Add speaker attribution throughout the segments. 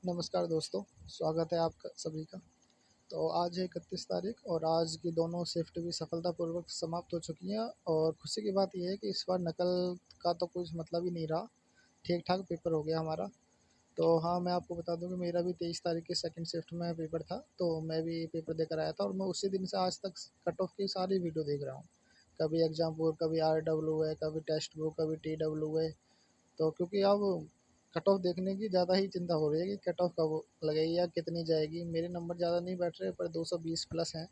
Speaker 1: नमस्कार दोस्तों, स्वागत है आपका सभी का। तो आज है 31 तारीख और आज की दोनों शिफ्ट भी सफलतापूर्वक समाप्त हो चुकी हैं और खुशी की बात यह है कि इस बार नकल का तो कुछ मतलब ही नहीं रहा। ठीक-ठाक पेपर हो गया हमारा। तो हाँ, मैं आपको बता दूँ कि मेरा भी 23 तारीख की सेकंड शिफ्ट में पेपर था, तो मैं भी पेपर देकर आया था और मैं उसी दिन से आज तक कट ऑफ की सारी वीडियो देख रहा हूँ। कभी एग्ज़ाम बोर्ड, कभी आरडब्ल्यू है, कभी टेस्ट बुक, कभी टीडब्ल्यू है। तो क्योंकि अब कट ऑफ देखने की ज़्यादा ही चिंता हो रही है कि कट ऑफ कब लगेगी या कितनी जाएगी। मेरे नंबर ज़्यादा नहीं बैठ रहे पर 220 प्लस हैं।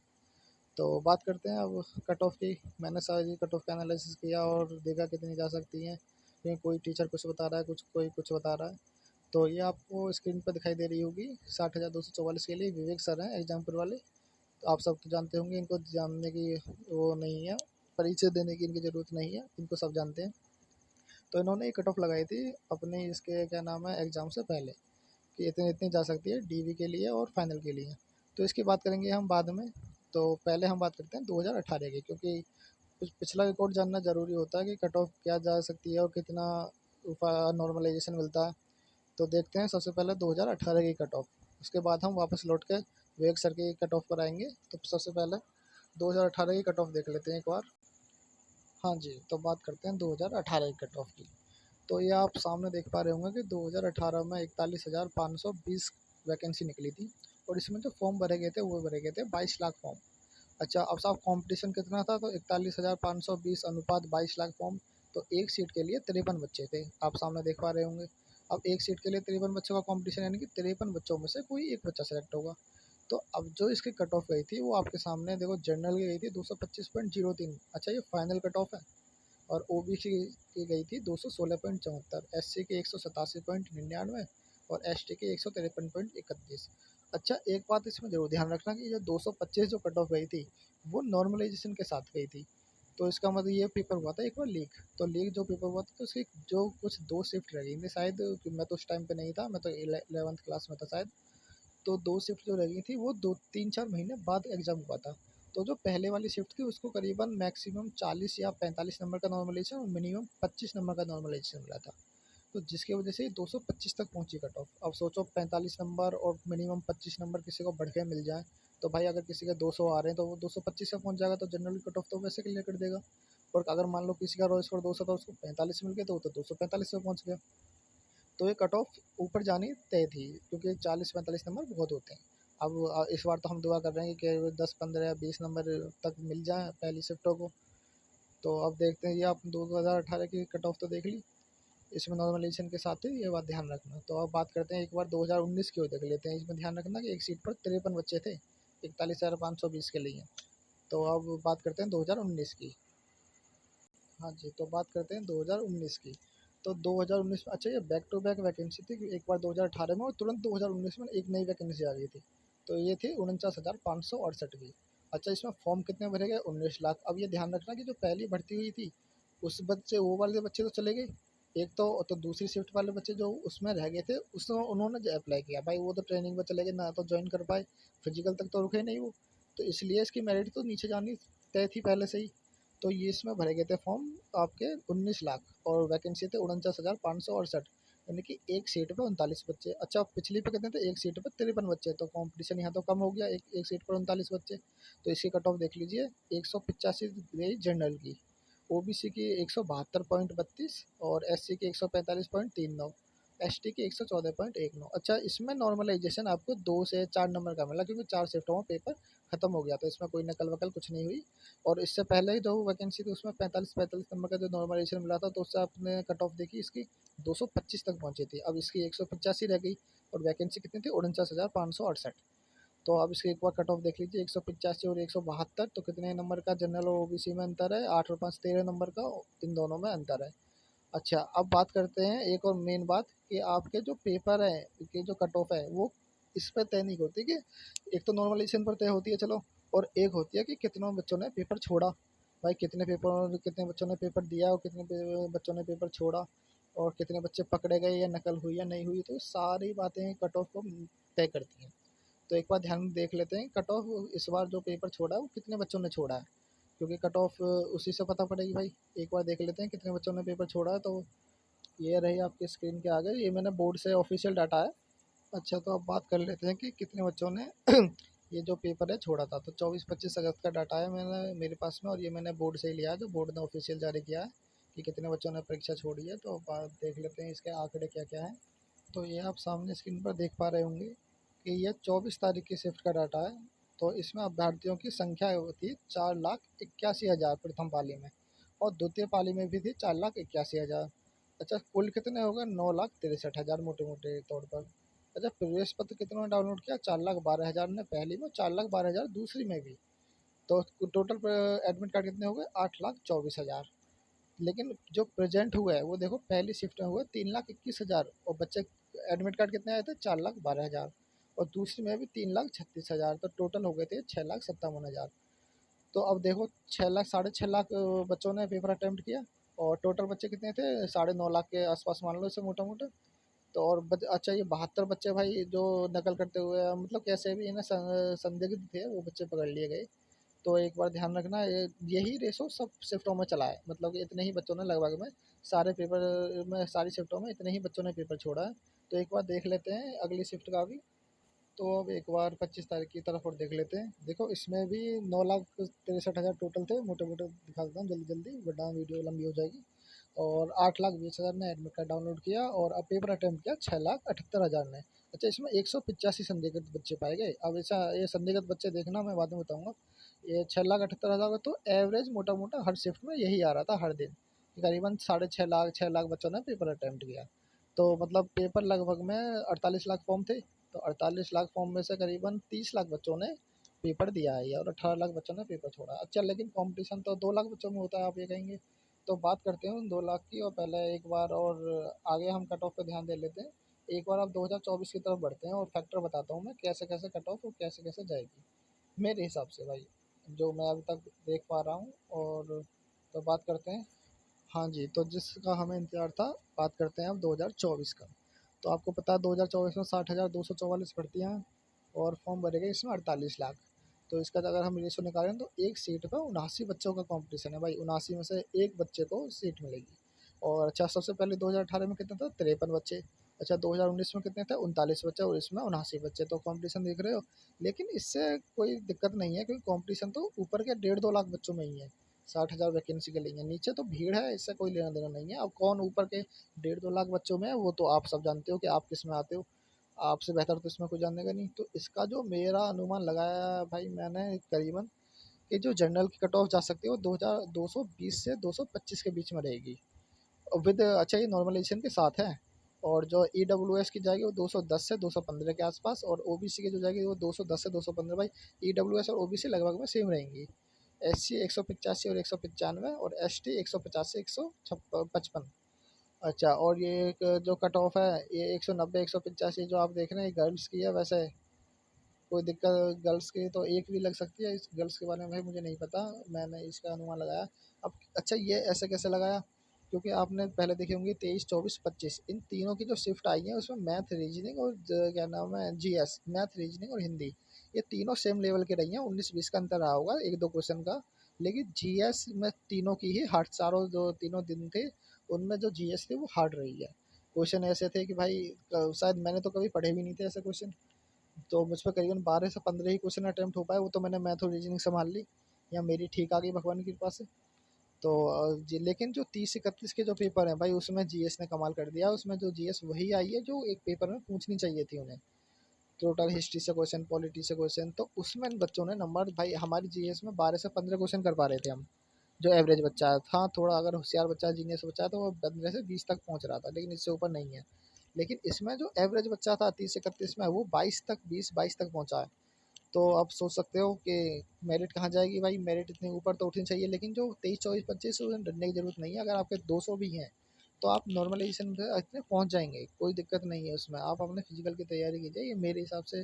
Speaker 1: तो बात करते हैं अब कट ऑफ की। मैंने सारी कट ऑफ का एनालिसिस किया और देखा कितनी जा सकती हैं, क्योंकि कोई टीचर कुछ बता रहा है, कोई कुछ बता रहा है। तो ये आपको स्क्रीन पर दिखाई दे रही होगी। 60,244 के लिए विवेक सर हैं एग्जाम्पल वाले। तो आप सब तो जानते होंगे, इनको जानने की वो नहीं है, परिचय देने की इनकी ज़रूरत नहीं है, इनको सब जानते हैं। तो इन्होंने कट ऑफ लगाई थी अपने इसके क्या नाम है एग्ज़ाम से पहले, कि इतनी इतनी जा सकती है डीवी के लिए और फाइनल के लिए। तो इसकी बात करेंगे हम बाद में। तो पहले हम बात करते हैं 2018 की, क्योंकि कुछ पिछला रिकॉर्ड जानना ज़रूरी होता है कि कट ऑफ क्या जा सकती है और कितना नॉर्मलाइजेशन मिलता है। तो देखते हैं सबसे पहले 2018 की कट ऑफ, उसके बाद हम वापस लौट के विवेक सर की कट ऑफ पर आएंगे। तो सबसे पहले 2018 की कट ऑफ देख लेते हैं एक बार। हाँ जी, तो बात करते हैं 2018 की कट ऑफ की। तो ये आप सामने देख पा रहे होंगे कि 2018 में 41,520 वैकेंसी निकली थी और इसमें जो फॉर्म भरे गए थे वो भरे गए थे 22 लाख फॉर्म। अच्छा, अब साहब कंपटीशन कितना था? तो 41,520 अनुपात 22 लाख फॉर्म। तो एक सीट के लिए 53 बच्चे थे, आप सामने देख पा रहे होंगे। अब एक सीट के लिए 53 बच्चों का कंपटीशन, यानी कि 53 बच्चों में से कोई एक बच्चा सेलेक्ट होगा। तो अब जो इसकी कट ऑफ गई थी वो आपके सामने देखो, जनरल की गई थी 225.03। अच्छा, ये फाइनल कट ऑफ है। और ओबीसी की गई थी 216.74, एससी की 187.99 और एसटी की 153.31। अच्छा, एक बात इसमें ज़रूर ध्यान रखना कि ये 225 जो कट ऑफ गई थी वो नॉर्मलाइजेशन के साथ गई थी। तो इसका मतलब ये पेपर हुआ था एक बार लीक। तो लीक जो पेपर हुआ था तो उसकी जो कुछ 2 शिफ्ट रह थी शायद, कि मैं तो उस टाइम पे नहीं था, मैं तो 11th क्लास में था शायद। तो 2 शिफ्ट जो लगी थी वो 2-3-4 महीने बाद एग्ज़ाम हुआ था। तो जो पहले वाली शिफ्ट थी उसको करीबन मैक्सिमम 40 या 45 नंबर का नॉर्मलाइजेशन और मिनिमम 25 नंबर का नॉर्मलाइजेशन मिला था। तो जिसकी वजह से 225 तक पहुंची कट ऑफ। अब सोचो 45 नंबर और मिनिमम 25 नंबर किसी को बढ़ के मिल जाए, तो भाई अगर किसी के 200 आ रहे हैं तो वो 225 तक पहुंच जाएगा, तो जनरल कट ऑफ तो वैसे क्लियर कर देगा। और अगर मान लो किसी का रॉ स्कोर 200 था, उसको 45 मिल गया तो वो तो 245 पे पहुंच गया। तो ये कट ऑफ ऊपर जानी तय थी, क्योंकि 40-45 नंबर बहुत होते हैं। अब इस बार तो हम दुआ कर रहे हैं कि 10-15 या 20 नंबर तक मिल जाए पहली शिफ्टों को। तो अब देखते हैं, ये आप 2018 की कट ऑफ तो देख ली, इसमें नॉर्मलाइजेशन के साथ ही ये बात ध्यान रखना। तो अब बात करते हैं एक बार 2019 की ओर देख लेते हैं। इसमें ध्यान रखना कि एक सीट पर 53 बच्चे थे 41,520 के लिए। तो अब बात करते हैं 2019 की। हाँ जी, तो बात करते हैं 2019 की। तो 2019 में, अच्छा, ये बैक टू बैक वैकेंसी थी कि एक बार 2018 में और तुरंत 2019 में एक नई वैकेंसी आ गई थी। तो ये थी 49,568 की। अच्छा, इसमें फॉर्म कितने भरे गए? 19 लाख। अब ये ध्यान रखना कि जो पहली भर्ती हुई थी उस बच्चे, वो वाले बच्चे तो चले गए। एक तो दूसरी शिफ्ट वाले बच्चे जो उसमें रह गए थे, उसमें उन्होंने जो अप्लाई किया भाई, वो तो ट्रेनिंग में चले गए, ना तो ज्वाइन कर पाए, फिजिकल तक तो रुके नहीं वो। तो इसलिए इसकी मेरिट तो नीचे जानी तय थी पहले से ही। तो ये इसमें भरे गए थे फॉर्म आपके 19 लाख और वैकेंसी थे 49,568, यानी कि एक सीट पे 39 बच्चे। अच्छा, पिछली पे कितने थे? एक सीट पे 53 बच्चे। तो कंपटीशन यहाँ तो कम हो गया, एक एक सीट पर 39 बच्चे। तो इसकी कट ऑफ देख लीजिए, 185 गई जनरल की, ओबीसी की 172.32 और एससी की 145.39, एसटी की 114.19। अच्छा, इसमें नॉर्मलाइजेशन आपको 2 से 4 नंबर का मिला, क्योंकि 4 शिफ्टों में पेपर खत्म हो गया, तो इसमें कोई नकल वकल कुछ नहीं हुई। और इससे पहले जो वैकेंसी थी उसमें 45-45 नंबर का जो नॉर्मलाइजेशन मिला था, तो उससे आपने कट ऑफ देखी इसकी 225 तक पहुंची थी। अब इसकी 185 रह गई और वैकेंसी कितनी थी? 49,568। तो अब इसकी एक बार कट ऑफ देख लीजिए, 185 और 172, तो कितने नंबर का जनरल और ओबीसी में अंतर है? 8 और 5 13 नंबर का इन दोनों में अंतर है। अच्छा, अब बात करते हैं एक और मेन बात, कि आपके जो पेपर है कि जो कट ऑफ है वो इस पर तय नहीं होती, कि एक तो नॉर्मलाइजेशन पर तय होती है, चलो, और एक होती है कि कितनों बच्चों ने पेपर छोड़ा। भाई कितने बच्चों ने पेपर दिया और कितने बच्चों ने पेपर छोड़ा, और कितने बच्चे पकड़े गए या नकल हुई या नहीं हुई, तो सारी बातें कट ऑफ को तय करती हैं। तो एक बार ध्यान देख लेते हैं कट ऑफ इस बार जो पेपर छोड़ा है वो कितने बच्चों ने छोड़ा है, क्योंकि कट ऑफ उसी से पता पड़ेगी भाई। एक बार देख लेते हैं कितने बच्चों ने पेपर छोड़ा है। तो ये रही आपकी स्क्रीन के आगे, ये मैंने बोर्ड से ऑफिशियल डाटा है। अच्छा, तो अब बात कर लेते हैं कि कितने बच्चों ने ये जो पेपर है छोड़ा था। तो 24-25 अगस्त का डाटा है मैंने मेरे पास में, और ये मैंने बोर्ड से ही लिया है, जो बोर्ड ने ऑफिशियल जारी किया है कि कितने बच्चों ने परीक्षा छोड़ी है। तो बात देख लेते हैं इसके आंकड़े क्या क्या हैं। तो ये आप सामने स्क्रीन पर देख पा रहे होंगे कि ये 24 तारीख की शिफ्ट का डाटा है। तो इसमें अभ्यर्थियों की संख्या होती है 4,81,000 प्रथम पाली में, और द्वितीय पाली में भी थी 4,81,000। अच्छा, कुल कितने हो गए? 9,63,000 मोटे मोटे तौर पर। अच्छा, प्रवेश पत्र कितनों ने डाउनलोड किया? 4,12,000 ने पहली में, 4,12,000 दूसरी में भी। तो टोटल एडमिट कार्ड कितने हो गए? 8,24,000। लेकिन जो प्रेजेंट हुआ है वो देखो, पहली शिफ्ट में हुआ 3,21,000, और बच्चे एडमिट कार्ड कितने आए थे? 4,12,000, और दूसरी में भी 3,36,000। तो टोटल हो गए थे 6,57,000। तो अब देखो, 6 लाख, 6.5 लाख बच्चों ने पेपर अटेम्प्ट किया, और टोटल बच्चे कितने थे? 9.5 लाख के आसपास मान लो इसे मोटा मोटा। तो और अच्छा, ये 72 बच्चे भाई जो नकल करते हुए, मतलब कैसे भी इन्हें संदिग्ध थे, वो बच्चे पकड़ लिए गए। तो एक बार ध्यान रखना, यही रेशो सब शिफ्टों में चला है, मतलब कि इतने ही बच्चों ने लगभग में सारे पेपर में, सारी शिफ्टों में इतने ही बच्चों ने पेपर छोड़ा है। तो एक बार देख लेते हैं अगली शिफ्ट का भी। तो अब एक बार 25 तारीख की तरफ और देख लेते हैं। देखो, इसमें भी 9,63,000 टोटल थे, मोटे मोटे दिखा देता हूँ जल्दी जल्दी, वरना वीडियो लंबी हो जाएगी। और 8,20,000 ने एडमिट कार्ड डाउनलोड किया, और अब पेपर अटेम्प्ट किया 6,78,000 ने। अच्छा, इसमें 185 संदिग्ध बच्चे पाए गए। अब ऐसा, ये संदिग्ध बच्चे देखना, मैं बाद में बताऊंगा। ये 6,78,000 का तो एवरेज मोटा मोटा हर शिफ्ट में यही आ रहा था हर दिन, कि करीबन 6.5 लाख 6 लाख बच्चों ने पेपर अटेम्प्ट किया। तो मतलब पेपर लगभग में 48 लाख फॉर्म थे। तो 48 लाख फॉर्म में से करीबन 30 लाख बच्चों ने पेपर दिया है, और 18 लाख बच्चों ने पेपर छोड़ा। अच्छा, लेकिन कंपटीशन तो 2 लाख बच्चों में होता है, आप ये कहेंगे। तो बात करते हैं उन 2 लाख की, और पहले एक बार और आगे हम कट ऑफ पे ध्यान दे लेते हैं। एक बार आप 2024 की तरफ बढ़ते हैं, और फैक्टर बताता हूँ मैं कैसे कैसे कट ऑफ और कैसे कैसे जाएगी मेरे हिसाब से भाई, जो मैं अभी तक देख पा रहा हूँ। और तो बात करते हैं। हाँ जी, तो जिसका हमें इंतज़ार था, बात करते हैं अब 2024 का। तो आपको पता है 2024 में 60,244 भर्तियाँ हैं, और फॉर्म भरे गए इसमें 48 लाख। तो इसका अगर हम रेशो निकालें तो एक सीट पर 79 बच्चों का कंपटीशन है भाई, 79 में से एक बच्चे को सीट मिलेगी। और अच्छा, सबसे पहले 2018 में कितना था? 53 बच्चे। अच्छा, 2019 में कितने थे? 39 बच्चे, और इसमें 79 बच्चे। तो कंपटीशन देख रहे हो। लेकिन इससे कोई दिक्कत नहीं है, क्योंकि कंपटीशन तो ऊपर के 1.5-2 लाख बच्चों में ही है। 60,000 वैकेंसी के लिए नीचे तो भीड़ है, इससे कोई लेना देना नहीं है। अब कौन ऊपर के 1.5-2 लाख बच्चों में है, वो तो आप सब जानते हो कि आप किस में आते हो। आपसे बेहतर तो इसमें कोई जानने का नहीं। तो इसका जो मेरा अनुमान लगाया है भाई मैंने, करीबन कि जो जनरल की कट ऑफ जा सकती है वो 2,220 से 225 के बीच में रहेगी, विद अच्छा, ये नॉर्मलाइजेशन के साथ है। और जो ई डब्ल्यू एस की जाएगी वो 210 से 215 के आसपास, और ओ बी सी की जो जाएगी वो 210 से 215 भाई। ई डब्ल्यू एस और ओ बी सी लगभग में सेम रहेंगी। एस सी 185 और 195, और एस टी 150 से 155। अच्छा, और ये एक जो कट ऑफ है, ये 190 185 जो आप देख रहे हैं, गर्ल्स की है। वैसे कोई दिक्कत गर्ल्स की तो एक भी लग सकती है, इस गर्ल्स के बारे में भाई मुझे नहीं पता, मैंने इसका अनुमान लगाया। अब अच्छा, ये ऐसे कैसे लगाया? क्योंकि आपने पहले देखे होंगे 23, 24, 25, इन तीनों की जो शिफ्ट आई है उसमें मैथ, रीजनिंग और क्या नाम है, जी एस, मैथ, रीजनिंग और हिंदी, ये तीनों सेम लेवल के रही हैं। 19-20 का अंतर रहा होगा एक दो क्वेश्चन का। लेकिन जी एस में तीनों की ही हार्ड, चारों जो तीनों दिन थे उनमें जो जी एस थे वो हार्ड रही है। क्वेश्चन ऐसे थे कि भाई शायद मैंने तो कभी पढ़े भी नहीं थे ऐसे क्वेश्चन। तो मुझ पे करीबन 12 से 15 ही क्वेश्चन अटेम्प्ट हो पाए, वो तो मैंने मैथ और रीजनिंग संभाल ली, या मेरी ठीक आ गई भगवान की कृपा से। तो जी, लेकिन जो 30-31 के जो पेपर हैं भाई, उसमें जीएस ने कमाल कर दिया। उसमें जो जीएस वही आई है जो एक पेपर में पूछनी चाहिए थी उन्हें। टोटल हिस्ट्री से क्वेश्चन, पॉलिटी से क्वेश्चन, तो उसमें इन बच्चों ने नंबर भाई, हमारी जीएस में 12 से 15 क्वेश्चन कर पा रहे थे हम। जो एवरेज बच्चा है था, थोड़ा अगर होशियार बच्चा, जीनियस बच्चा है, तो वो 15 से 20 तक पहुंच रहा था, लेकिन इससे ऊपर नहीं है। लेकिन इसमें जो एवरेज बच्चा था 30-31 में, वो 22 तक, 20-22 तक पहुंचा है। तो आप सोच सकते हो कि मेरिट कहाँ जाएगी भाई, मेरिट इतने ऊपर तो उठनी चाहिए। लेकिन जो 23, 24, 25, उसमें डरने की जरूरत नहीं है। अगर आपके 200 भी हैं तो आप नॉर्मलाइजेशन पे इतने पहुँच जाएंगे, कोई दिक्कत नहीं है उसमें। आप अपने फिजिकल की तैयारी कीजिए, ये मेरे हिसाब से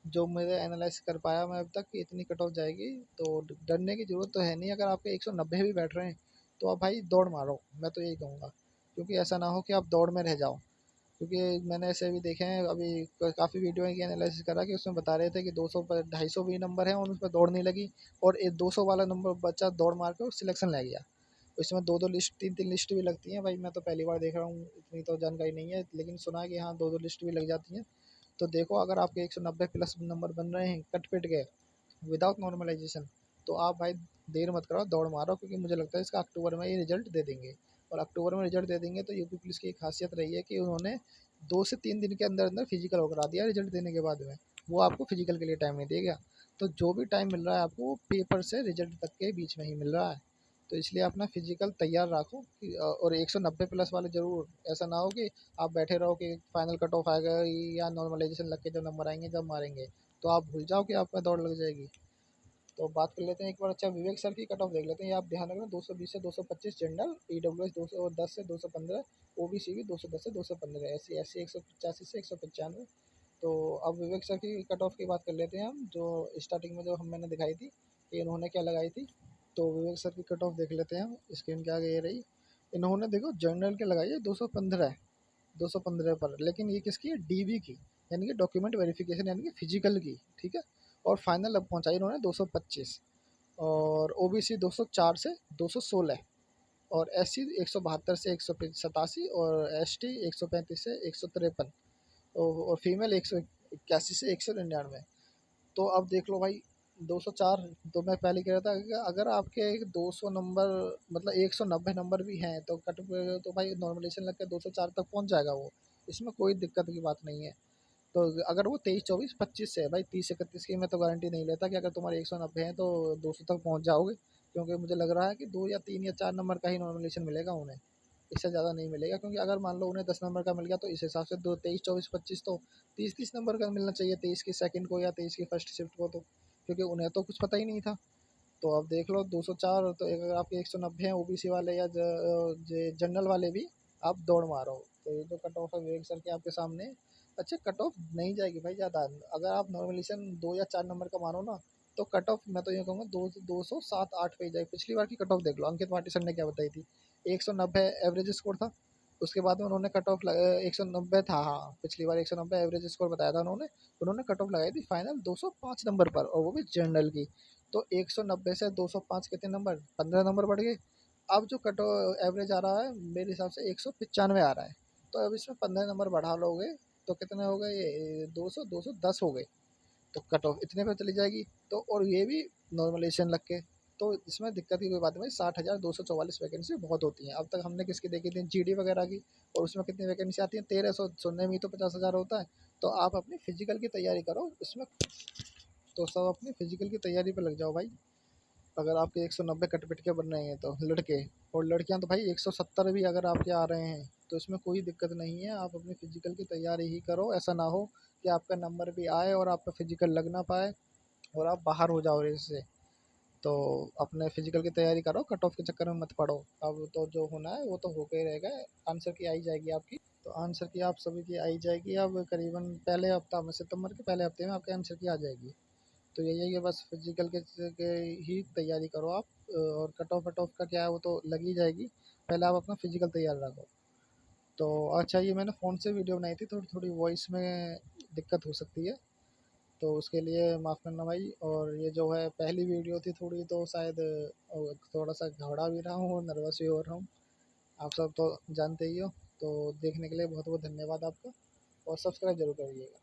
Speaker 1: जो मेरे एनालाइज कर पाया मैं अब तक कि इतनी कट ऑफ जाएगी। तो डरने की ज़रूरत तो है नहीं। अगर आपके 190 भी बैठ रहे हैं तो आप भाई दौड़ मारो, मैं तो यही कहूँगा। क्योंकि ऐसा ना हो कि आप दौड़ में रह जाओ। क्योंकि मैंने ऐसे भी देखे हैं, अभी काफ़ी वीडियो की एनालिसिस करा कि उसमें बता रहे थे कि 200 पर 250 भी नंबर है और उस पर दौड़ नहीं लगी, और एक 200 वाला नंबर बच्चा दौड़ मार के सिलेक्शन ले गया। इसमें दो दो लिस्ट, तीन तीन लिस्ट भी लगती हैं भाई, मैं तो पहली बार देख रहा हूँ, इतनी तो जानकारी नहीं है, लेकिन सुना है कि हाँ, दो दो लिस्ट भी लग जाती हैं। तो देखो अगर आपके 190 प्लस नंबर बन रहे हैं कट पिट के विदाउट नॉर्मलाइजेशन, तो आप भाई देर मत करो, दौड़ मारो, क्योंकि मुझे लगता है इसका अक्टूबर में ही रिजल्ट दे देंगे। और अक्टूबर में रिजल्ट दे देंगे तो यूपी पुलिस की एक खासियत रही है कि उन्होंने 2 से 3 दिन के अंदर अंदर फिजिकल वो करा दिया रिजल्ट देने के बाद में। वो आपको फिजिकल के लिए टाइम नहीं देगा। तो जो भी टाइम मिल रहा है आपको वो पेपर से रिजल्ट तक के बीच में ही मिल रहा है। तो इसलिए अपना फिजिकल तैयार रखो कि और 190 प्लस वाले ज़रूर, ऐसा ना हो कि आप बैठे रहो कि फाइनल कट ऑफ आएगा या नॉर्मलाइजेशन लग के जब नंबर आएंगे जब मारेंगे, तो आप भूल जाओ कि आपका दौड़ लग जाएगी। तो बात कर लेते हैं एक बार। अच्छा, विवेक सर की कट ऑफ देख लेते हैं। ये आप ध्यान रखना, 220 से 225 जनरल, ईडब्ल्यूएस 210 से 215, ओबीसी भी 210 से 215, एस सी 185 से 195। तो अब विवेक सर की कट ऑफ की बात कर लेते हैं हम, जो स्टार्टिंग में जो हम मैंने दिखाई थी कि इन्होंने क्या लगाई थी। तो विवेक सर की कट ऑफ देख लेते हैं हम, स्क्रीन के आगे ये रही। इन्होंने देखो जनरल के लगाई है 215, 215 पर, लेकिन ये किसकी है, डीवी की, यानी कि डॉक्यूमेंट वेरिफिकेशन, यानी कि फिजिकल की, ठीक है। और फाइनल अब पहुंचाई इन्होंने 225, और ओबीसी 204 से 216, और एससी 172 से 187, और एसटी 135 से 153, और फीमेल 181 से 199। तो अब देख लो भाई, 204, तो मैं पहले कह रहा था कि अगर आपके 200 नंबर मतलब 190 नंबर भी हैं तो कट तो भाई नॉर्मलाइजेशन लग के 204 तक पहुंच जाएगा वो। इसमें कोई दिक्कत की बात नहीं है। तो अगर वो 23 24 25 से है भाई, 30 31 की मैं तो गारंटी नहीं लेता कि अगर तुम्हारे 190 हैं तो 200 तक पहुंच जाओगे। क्योंकि मुझे लग रहा है कि 2 या 3 या 4 नंबर का ही नॉर्मलाइजेशन मिलेगा उन्हें, इससे ज़्यादा नहीं मिलेगा। क्योंकि अगर मान लो उन्हें 10 नंबर का मिल गया तो इस हिसाब से दो 23 24 25 तो 30 नंबर का मिलना चाहिए, 23 की सेकंड को या 23 की फर्स्ट शिफ्ट को। तो क्योंकि उन्हें तो कुछ पता ही नहीं था। तो अब देख लो 204, तो अगर आपके 190 हैं ओबीसी वाले या जनरल वाले भी, आप दौड़ मारो। तो ये तो कट ऑफ है विवेक सर के आपके सामने। अच्छा, कट ऑफ नहीं जाएगी भाई ज़्यादा। अगर आप नॉर्मलाइजेशन 2 या 4 नंबर का मानो ना, तो कट ऑफ मैं तो ये कहूँगा 207 8 पे ही जाए। पिछली बार की कट ऑफ देख लो, अंकित भाटी सर ने क्या बताई थी, 190 एवरेज स्कोर था। उसके बाद में उन्होंने कट ऑफ 190 था, हाँ पिछली बार 190 एवरेज स्कोर बताया था उन्होंने। उन्होंने कट ऑफ लगाई थी फाइनल 205 नंबर पर, और वो भी जनरल की। तो 190 से 205 कितने नंबर, 15 नंबर बढ़ गए। अब जो कट एवरेज आ रहा है मेरे हिसाब से 195 आ रहा है। तो अब इसमें 15 नंबर बढ़ा लोगे तो कितने हो गए, ये 210 हो गए। तो कट ऑफ इतने पे चली जाएगी। तो और ये भी नॉर्मलाइजेशन लग के, तो इसमें दिक्कत की कोई बात नहीं। 60,244 वैकेंसी बहुत होती हैं। अब तक हमने किसकी देखी थी, जीडी वगैरह की, और उसमें कितनी वैकेंसी आती है, 1300, सुनने में ही तो 50,000 होता है। तो आप अपनी फिजिकल की तैयारी करो इसमें, तो सब अपनी फिजिकल की तैयारी पे लग जाओ भाई। अगर आपके 190 कट पिट के बन रहे हैं तो लड़के, और लड़कियां तो भाई 170 भी अगर आपके आ रहे हैं तो इसमें कोई दिक्कत नहीं है। आप अपनी फिजिकल की तैयारी ही करो। ऐसा ना हो कि आपका नंबर भी आए और आपका फिजिकल लग ना पाए और आप बाहर हो जाओ रेस से। तो अपने फिजिकल की तैयारी करो, कट ऑफ के चक्कर में मत पड़ो। अब तो जो होना है वो तो होके ही रहेगा। आंसर की आई जाएगी आपकी, तो आंसर की आप सभी की आई जाएगी। अब करीबन पहले हफ्ता में, सितंबर के पहले हफ्ते में आपके आंसर की आ जाएगी। तो यही है बस, फिजिकल के ही तैयारी करो आप। और कट ऑफ का क्या है वो तो लग ही जाएगी। पहले आप अपना फिजिकल तैयार रखो। तो अच्छा, ये मैंने फ़ोन से वीडियो बनाई थी, थोड़ी थोड़ी वॉइस में दिक्कत हो सकती है, तो उसके लिए माफ़ करना भाई। और ये जो है पहली वीडियो थी थोड़ी, तो शायद थोड़ा सा घबरा भी रहा हूँ और नर्वस भी हो रहा हूँ। आप सब तो जानते ही हो। तो देखने के लिए बहुत बहुत धन्यवाद आपका, और सब्सक्राइब जरूर करिएगा।